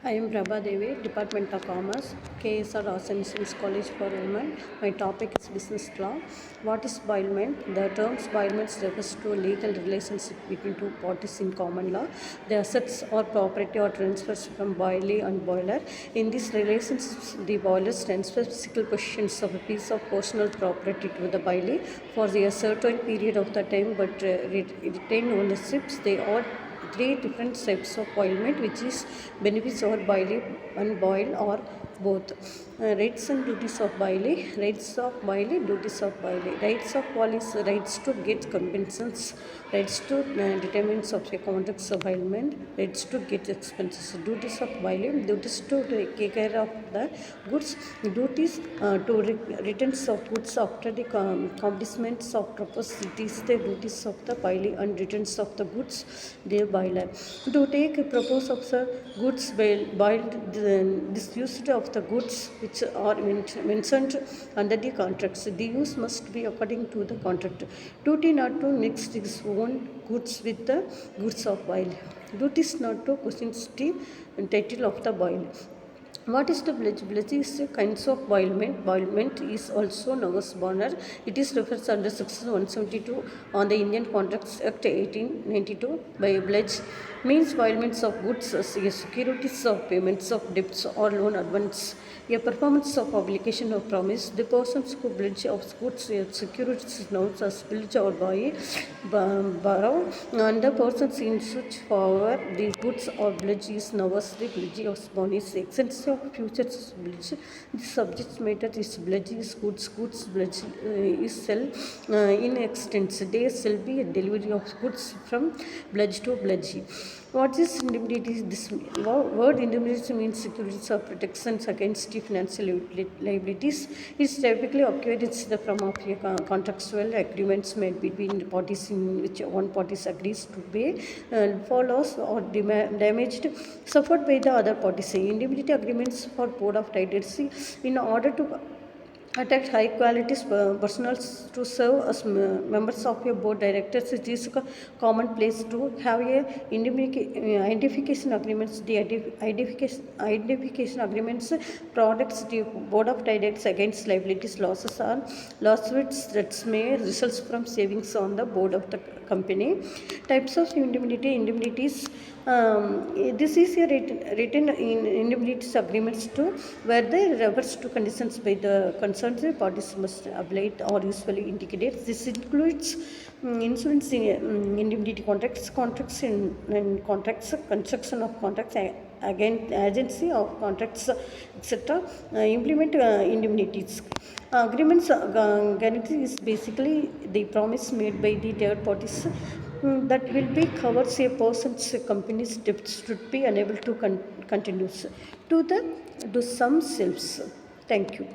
I am Prabha Devi, Department of Commerce, KSR Ascensons College for Women. My topic is business law. What is boilement? The term boilement refers to a legal relationship between two parties in common law. The assets or property are transferred from boilie and boiler. In these relationships, the boiler transfers physical possessions of a piece of personal property to the boilie for a certain period of the time, but retain ownerships. They are three different types of boilement, which is benefits or boilie, unboiled, or both. Rights and duties of boilie. Rights of boilie, duties of boilie. Rights of boilie is rights to get compensations, rights to determines of a contracts of boilement, rights to get expenses. Duties of boilie, duties to take care of the goods, duties to returns of goods after the accomplishments of purpose. It is the duties of the boilie and returns of the goods, their boiler. To take a purpose of the goods boiled, disuse of the goods which are mentioned under the contracts. The use must be according to the contract. Duty not to mix his own goods with the goods of boil. Duties not to question the title of the boil. What is the pledge? Pledge is a kinds of boilement. Boilement is also known as bonner. It is referred under Section 172 on the Indian Contracts Act 1892. By pledge means boilements of goods, securities of payments of debts or loan advance, a performance of obligation or promise. The persons who pledge of goods securities is known as pledge or borrow, and the persons in such power the goods or pledge is known as the pledge of bonus. Extension of futures pledge. The subject matter is pledge is goods. Goods pledge is sell in extent. There shall be a delivery of goods from pledge to pledge. What is indemnity? This word indemnity means securities or protections against financial liabilities. It typically occurs in the form of contractual agreements made between the parties in which one party agrees to pay for loss or damaged suffered by the other party. Indemnity agreements for board of directors in order to attract high quality personnel to serve as members of your board directors. It is a common place to have a identification agreements. The identification agreements protects the board of directors against liabilities, losses, or lawsuits that may result from savings on the board of the company. Types of indemnity. Indemnities. This is a written in indemnity agreements too, where they refers to conditions by the concerned parties must abide or usually indicate. This includes insurance indemnity contracts, contracts, construction of contracts, again agency of contracts, etc. Implement indemnities. Agreements guarantee is basically the promise made by the third parties that will be covers a person's company's debts should be unable to continue to some selves. Thank you.